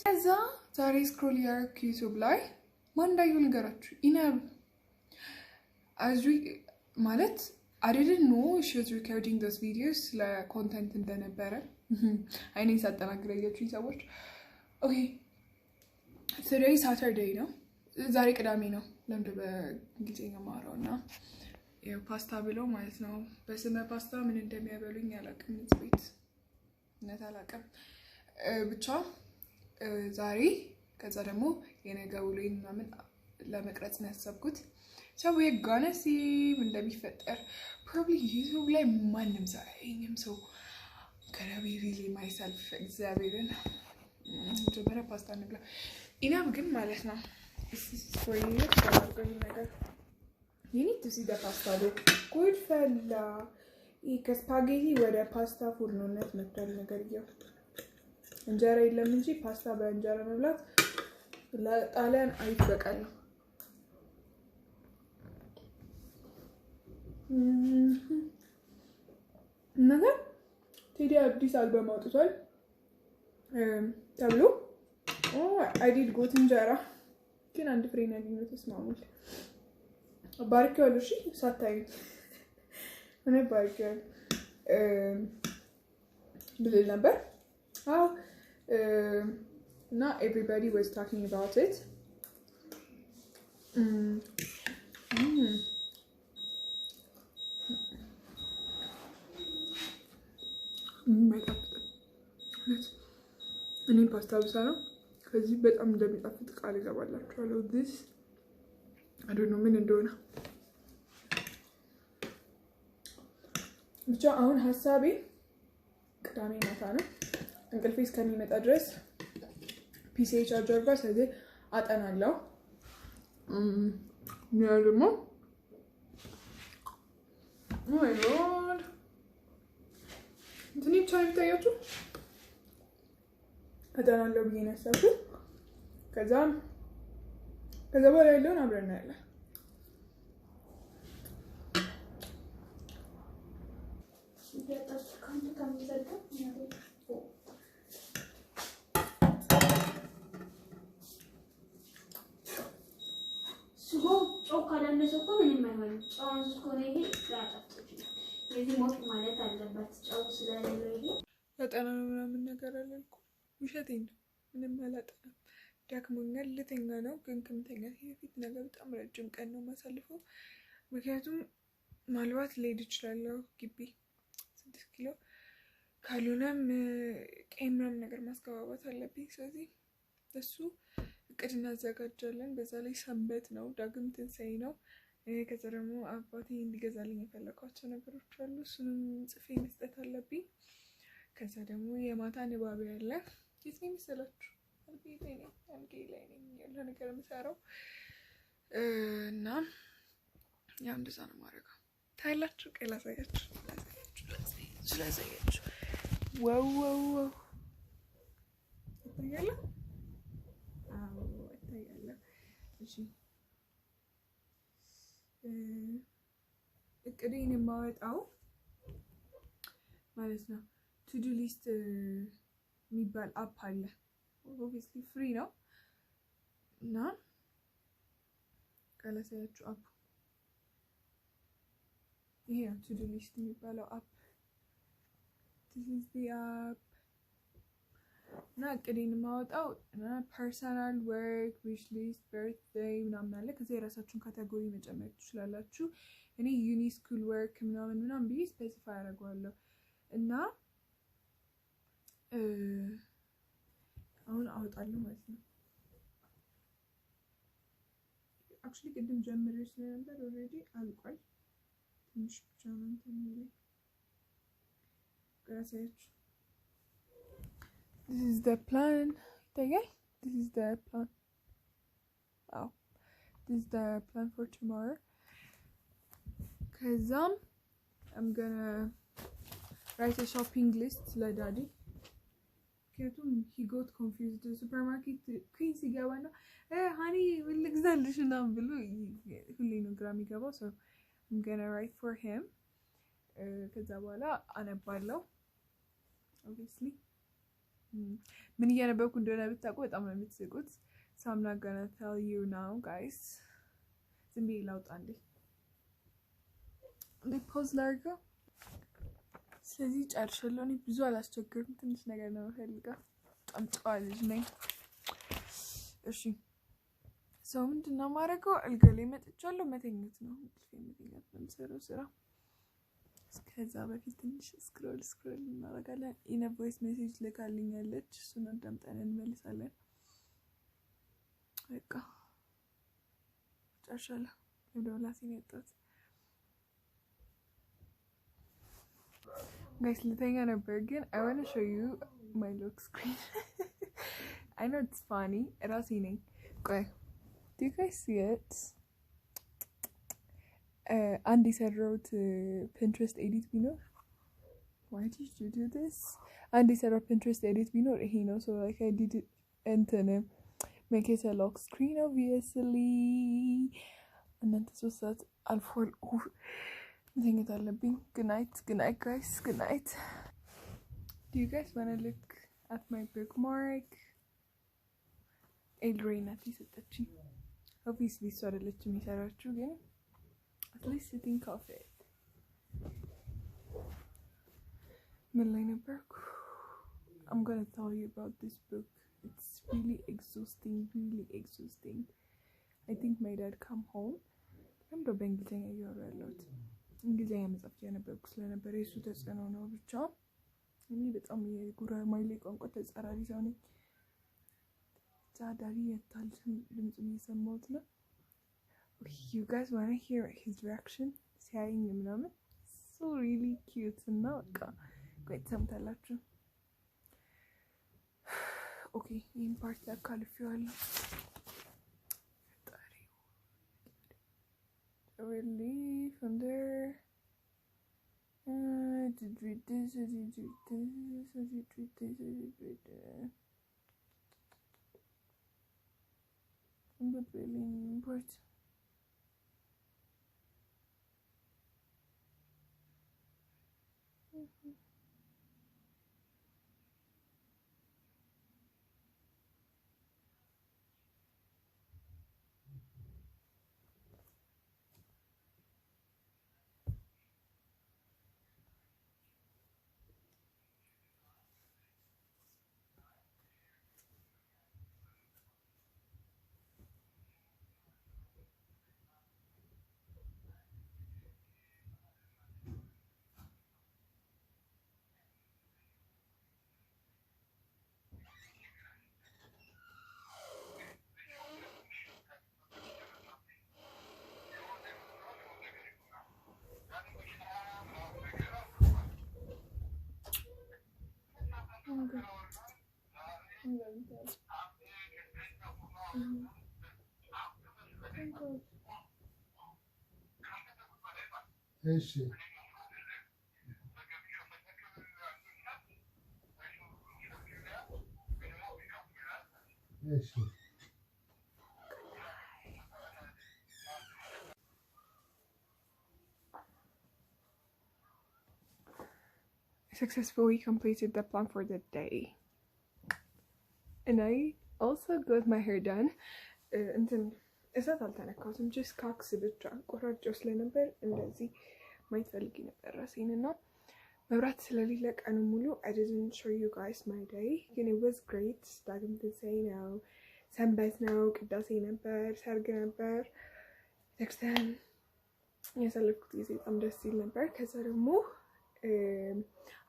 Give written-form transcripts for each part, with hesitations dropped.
ከዛ ዛሬ ስክሮል ያደረኩ ዩቲዩብ ላይ ማን እንዳየው ልንገራችሁ። ኢነብ ማለት I didn't know she was recording those videos ለኮንተንት እንደነበረ አይኔን ሳጠናግረያችሁ ሰዎች። ኦኬ today Saturday ነው፣ ዛሬ ቅዳሜ ነው። ለምንድን በእንግሊዝኛ ማወራውና ያው ፓስታ ብለው ማለት ነው። በስመ ፓስታ ምን እንደሚያበሉኝ አላውቅም። ቤት እነት አላውቅም ብቻ ዛሬ ከዛ ደግሞ የነገ ውሎዬን ምናምን ለመቅረጽ ነው ያሰብኩት። So we're gonna see ምን እንደሚፈጠር probably YouTube ላይ ማንም ሰው አያየኝም። So gonna be really myself እግዚአብሔርን ጀመረ ፓስታ እንብላ። ኢናም ግን ማለት ነው this is for you ነገር you need to see the pasta though. good ፈላ ከስፓጌቲ ወደ ፓስታ ፉርኖነት መጥቷል ነገርየው። እንጀራ የለም እንጂ ፓስታ በእንጀራ መብላት ለጣሊያን አይበቃል። ነገር ቴዲ አዲስ አልበም አውጥቷል ተብሎ I did got እንጀራ ግን አንድ ፍሬ ነው ያገኘሁት። ተስማሙል ባርኪዋለሁ። እሺ ሳታይ እኔ ባርኪዋለሁ ብለል ነበር። Not everybody was talking about it. እኔ ፓስታ ብሰራ ከዚህ በጣም እንደሚጣፍጥ ቃል እገባላችኋለሁ። this I don't know ምን እንደሆነ ብቻ አሁን ሐሳቤ ቅዳሜ ማታ ነው እንቅልፌ እስከሚመጣ ድረስ ፒሲ ቻርጀር ጋር ስለዚህ አጠናለሁ። ያ ደግሞ my god እንትኔ ብቻ ነው የሚታያችሁ። አጠናለሁ ብዬ ነው ያሰብኩት። ከዛ በኋላ ያለውን አብረን እናያለን። ያጠና ነው ምናምን ነገር አለልኩ። ውሸቴን ነው፣ ምንም አላጠናም። ዳክሞኛል፣ ልተኛ ነው። ግን ከምተኛት በፊት ነገር በጣም ረጅም ቀን ነው ማሳልፈው። ምክንያቱም ማልባት ልሄድ እችላለሁ ግቢ 6 ኪሎ ካልሆነም ቀይ ምናምን ነገር ማስገባባት አለብኝ። ስለዚህ እሱ እቅድ እናዘጋጃለን። በዛ ላይ ሰንበት ነው፣ ዳግም ትንሳኤ ነው። ከዛ ደግሞ አባቴ እንዲገዛልኝ የፈለኳቸው ነገሮች አሉ። እሱንም ጽፌ መስጠት አለብኝ። ከዛ ደግሞ የማታ ንባብ ያለ የት ነው የሚሰላችሁ? አልጌ ላይ ነኝ ያለ ነገር የምሰራው እና ያው እንደዛ ነው ማድረገው። ታይላችሁ ቀይ ላሳያችሁ። ዋው ይታያል። ይታያል። እሺ እቅዴን የማወጣው ማለት ነው ቱዱ ሊስት የሚባል አፕ አለ። ኦብቪስሊ ፍሪ ነው እና ካላሳያችሁ አፕ ይሄ ነው ቱዱ ሊስት የሚባለው አፕ። this is the app እና እቅዴን የማወጣው ፐርሰናል ወርክ ዊሽ ሊስት በርዝዴይ ምናምን አለ። ከዚያ የራሳችሁን ካቴጎሪ መጨመር ትችላላችሁ። እኔ ዩኒ ስኩል ወርክ ምናምን ብዬ ስፔሲፋይ አደርገዋለሁ እና አሁን አወጣለሁ ማለት ነው። አክቹሊ ቅድም ጀምሬ ስለነበር ኦልሬዲ አልቋል። ትንሽ ብቻ ነው እንትን የሚለኝ gracias. This is the plan. ይታያል? This is the plan. Wow. This is the plan for tomorrow. ከዛም I'm gonna write a shopping list ለዳዲ። ምክንያቱም he got confused. ሱፐርማርኬት ኩዊን ሲገባና ሃኒ ምን ልግዛልሽ ምናምን ብሎ ሁሌ ነው ግራ የሚገባው። so I'm gonna write for him. ከዛ በኋላ አነባለሁ obviously ምን እያነበብኩ እንደሆነ ብታውቁ በጣም ነው የምትስቁት። So I'm not gonna tell you now guys። ዝም ብዬ ላውጣ እንዴ ፖዝ ላድርገው። ስለዚህ ጨርሻለሁ። እኔ ብዙ አላስቸግርም፣ ትንሽ ነገር ነው የምፈልገው። በጣም ጨዋ ልጅ ነኝ። እሺ ሰው ምንድን ነው የማደርገው? አልጋ ላይ መጥቻለሁ። መተኛት ነው መተኛት ነው የምሰራው ስራ። እስከዛ በፊት ትንሽ ስክሮል እናደርጋለን። ኢነ ቮይስ ሜሴጅ ልካልኛለች፣ እሱን አዳምጠን እንመልሳለን። በቃ ጨርሻለሁ። ለዶላሲን ያጣት guys ልተኛ ነበር ግን I want to show you my lock screen። I know it's funny ራሴ ነኝ። ቆይ do you guys see it? አንድ የሰራሁት Pinterest edit ቢኖር why did you do this? አንድ የሰራሁት Pinterest edit ቢኖር ይሄ ነው። so like I did it እንትን make it a lock screen obviously እናንተ ሶስት ሰዓት አልፏል። መተኛት አለብኝ። good night guys, good night። do you guys want to look at my bookmark? ኤልሬና ትሰጠችኝ obviously እሷ አይደለችም የሚሰራችው ግን at least think of it። ምን ላይ ነበርኩ? I'm gonna tell you about this book. It's really exhausting. I think my dad come home ለምዶ በእንግሊዝኛ እያወሩ ያለሁት እንግሊዝኛ መጽሐፍ ያነበብኩ ስለነበረ የሱ ተጽዕኖ ነው ብቻ። እኔ በጣም የጉራማይሌ ቋንቋ ተጻራሪ ሰው ነኝ። ዛዳሪ የታል ድምጽ እየሰማሁት ነው። you guys want to hear his reaction ሲያየኝ ምናምን so really cute እና በቃ ቆይ ትሰምታላችሁ። ኦኬ ይህን ፓርት አካልፌዋለሁ። really from there did read this but really important. እሺ እሺ successfully completed the plan for the day and I also got my hair done. እንትን እሳት አልተነካሁትም just ካክስ ብቻ ቆራጮ ስለነበር እንደዚህ ማየት ፈልጌ ነበር ራሴን እና መብራት ስለሌለ ቀኑ ሙሉ I didn't show you guys my day ግን it was great። ዳግም ትንሣኤ ነው፣ ሰንበት ነው፣ ቅዳሴ ነበር፣ ሰርግ ነበር፣ ቤተክርስቲያን ያሳለፍኩት ጊዜ በጣም ደስ ይል ነበር። ከዛ ደግሞ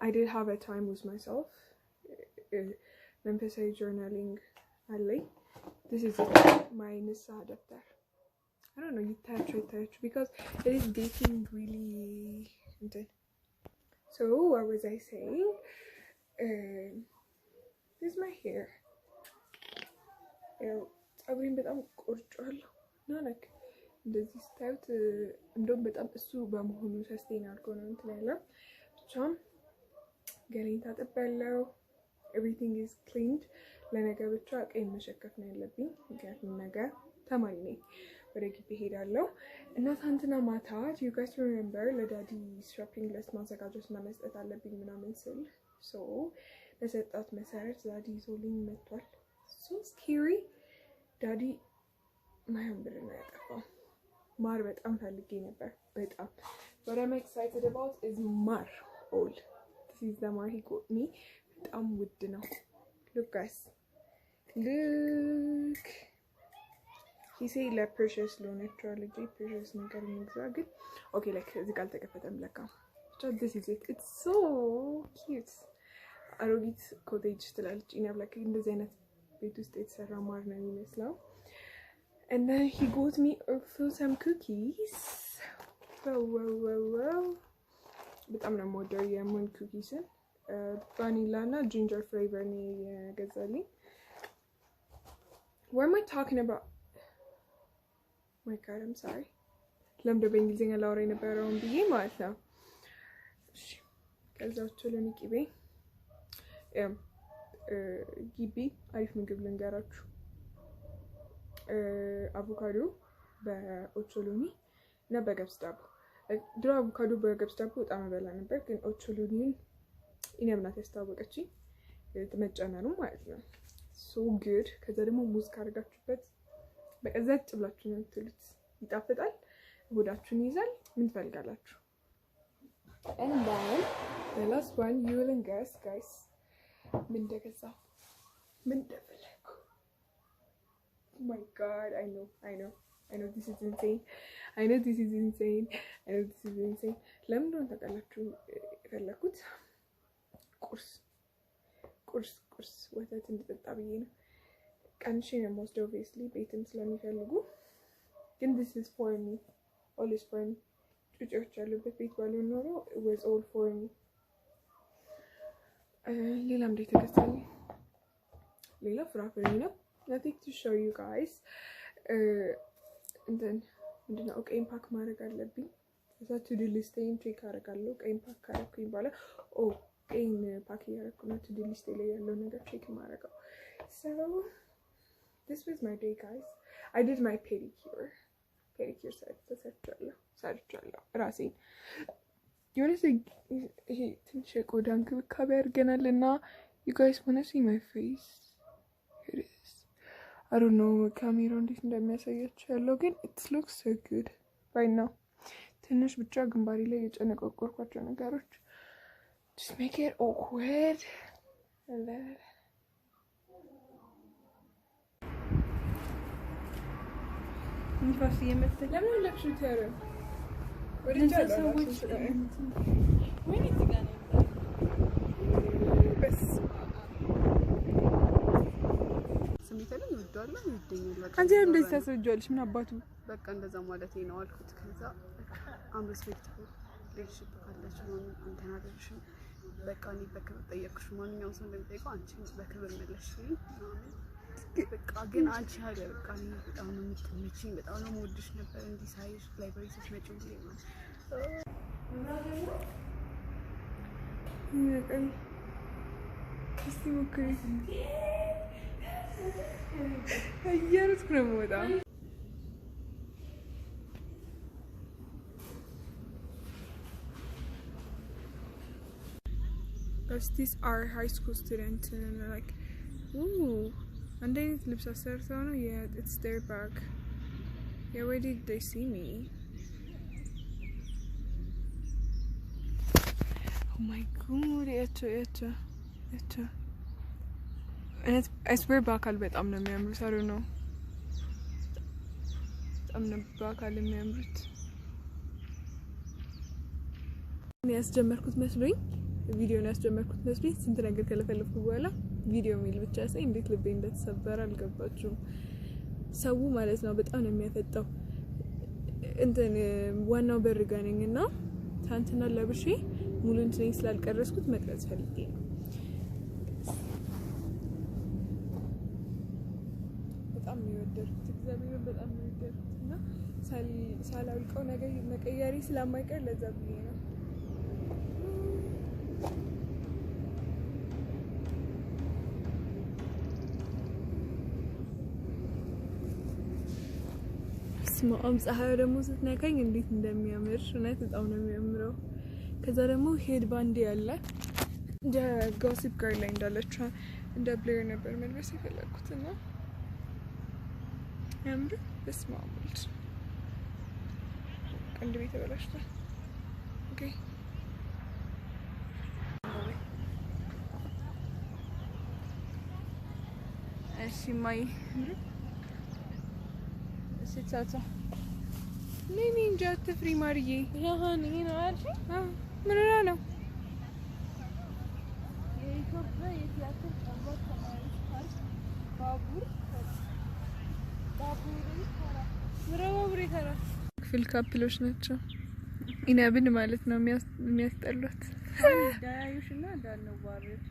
I did have a time with myself። መንፈሳዊ journaling አለኝ። This is my ንስሐ ደብተር። I don't know ይታያችሁ because it is getting really እንትን so what was I saying? This is my hair. ፀጉሬን በጣም ቆርጬዋለሁ እና like እንደዚህ ስታዩት እንደውም በጣም እሱ በመሆኑ ሰስቴን አድርጎ ነው እንትን ያለው። ብቻም ገሌን ታጥቤያለሁ። everything is cleaned። ለነገ ብቻ ቀይ መሸከፍ ነው ያለብኝ ምክንያቱም ነገ ተማሪ ነኝ፣ ወደ ግቢ ሄዳለሁ እና ትናንትና ማታ do you guys remember ለዳዲ shopping list ማዘጋጀት እና መስጠት አለብኝ ምናምን ስል so በሰጣት መሰረት ዳዲ ይዞልኝ መጥቷል። so scary ዳዲ ማይሆን ብር ነው ያጠፋው። ማር በጣም ፈልጌ ነበር በጣም what I'm excited about is ማር all this is the mar he got me በጣም ውድ ነው look guys look he say la precious loan actually precious ነገር እንግዛ ግን okay like እዚህ ጋር ተከፈተም ለካ so this is it it's so cute አሮጊት ኮቴጅ ትላለች እኛ ብላክ እንደዚህ አይነት ቤት ውስጥ የተሰራ ማር ነው የሚመስለው and then he got me also some cookies wow በጣም ነው የምወደው የሙን ኩኪስን ቫኒላ እና ጂንጀር ፍሌቨር ነው የገዛልኝ what am I talking about my god I'm sorry ለምደ በእንግሊዝኛ ላወራ የነበረውን ብዬ ማለት ነው እሺ ከዛው ለሚቂቤ ጊቢ አሪፍ ምግብ ልንገራችሁ አቮካዶ በኦቾሎኒ እና በገብስ ዳቦ ድሮ አቮካዶ በገብስ ዳቦ በጣም በላ ነበር ግን ኦቾሎኒን ኢነምናት ያስተዋወቀችኝ ተመጨመሩ ማለት ነው so good ከዛ ደግሞ ሙዝ ካርጋችሁበት በቀዘጥ ብላችሁ ነው የምትሉት ይጣፍጣል ሆዳችሁን ይዛል ምን ትፈልጋላችሁ and then the last one you will guess guys ምን ደገዛው ምን ደፈለኩ oh my god I know this is insane ለምን ነው ተቀላችሁ የፈለኩት ቁርስ ወተት እንድጠጣ ብዬ ነው ቀንሼ ነው most obviously ቤትም ስለሚፈልጉ ግን this is for me always for me ጩጬዎች ያሉበት ቤት ባልሆን ኖሮ it was all for me ሌላም እንዴት ተከታተሉ ሌላ ፍራፍሬ ነው nothing to show you guys and then ምንድነው ቀይን ፓክ ማድረግ አለብኝ እዛ to do listing ቼክ አደርጋለሁ ቀይን ፓክ ካደረኩኝ በኋላ ቀይን ፓክ ያደረኩ ነው to do list ላይ ያለው ነገር ቼክ ማድረጋው so this was my day guys I did my pedicure ሰርቻለሁ ራሴን የሆነ ይሄ ትንሽ ቆዳ እንክብካቤ አድርገናልና you guys wanna see my face here it is I don't know ካሜራው እንዴት እንደሚያሳያችሁ ያለው ግን it looks so good right now ትንሽ ብቻ ግንባሬ ላይ የጨነቆቆርኳቸው ነገሮች just make it awkward and then ንፋስ እየመታኝ ለምን ለብሽው ታረ ወደ ሰዎች ወይኔ ትጋና በስ ስሚተልም ይወዳል ይደኛል በቃ አንተ እንደዚህ ታሰጀዋለሽ ምን አባቱ በቃ እንደዛ ማለት ነው አልኩት ከዛ አም ሪስፔክትፉል ሪሌሽንሺፕ ካላችሁ ነው አንተና አደረሽ በቃ እኔ በክብር ጠየቅሽ ማንኛውም ሰው እንደሚጠይቀው አንቺ በክብር መለስሽኝ በቃ ግን አንቺ ሀገር በቃ በጣም ነው የምትመጪኝ በጣም ነው የምወድሽ ነበር እንዲህ ሳይሽ ላይብረሪ ስትመጪ ነው እስቲ ሞክሪ አየሩት ነው የምወጣው But these are high school students and they're like, ooh, and they lips are certain. Yeah, it's their bag. Yeah, where did they see me? Oh my god, echa. And I swear back I'll bet I'm not members, I don't know. I'm not back I'll remember it. Yes, ጀመርኩት መስሎኝ ቪዲዮን ያስጀመርኩት መስሎኝ ስንት ነገር ከለፈለፍኩ በኋላ ቪዲዮ ሚል ብቻ ሳይ እንዴት ልቤ እንደተሰበረ አልገባችሁም ሰው ማለት ነው በጣም ነው የሚያፈጣው እንትን ዋናው በር ጋር ነኝና ታንትና ለብሼ ሙሉ እንትን ስላልቀረስኩት መቅረጽ ፈልጌ ነው በጣም ነው የወደድኩት እግዚአብሔር በጣም ነው የወደድኩትና ሳላውቀው ነገር መቀየሪ ስለማይቀር ለዛ ብዬ ነው ስማም ፀሐዩ ደግሞ ስትነካኝ እንዴት እንደሚያምር እውነት በጣም ነው የሚያምረው ከዛ ደግሞ ሄድ ባንድ ያለ እንደ ጎሲፕ ገርል ላይ እንዳለች እንደ ብሌር ነበር መልበስ የፈለግኩት እና ያምር በስመ አብ ወልድ ቅንድቤ ተበላሽቷል። ኦኬ እሺ ማይ እሺ ቻቻ ነይ እንጂ አትፍሪ ማርዬ። ያሃን ይሄ ነው አይደል? ምን ነው የኢትዮጵያ የቲያትር ጨምሮ ተማሪዎች ፓርክ ባቡሬ ተራ ክፍል ካፕሎች ናቸው። ኢነብን ማለት ነው የሚያስጠሉት ዳያዩሽና እንዳልነዋረድ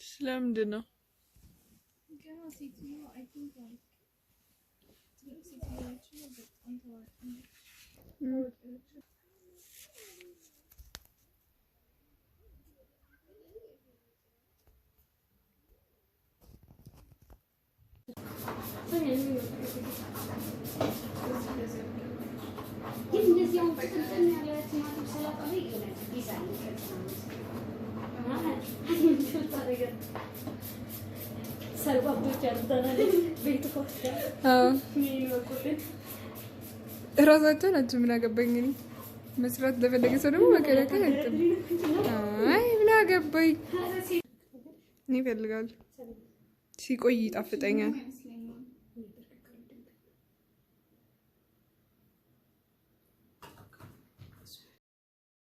ስለምንድን ነው እራሳቸው ናቸው። ምን አገባኝ እኔ መስራት ለፈለገ ሰው ደግሞ መከላከል አይደለም። አይ ምን አገባኝ እኔ እፈልጋለሁ። ሲቆይ ይጣፍጠኛል።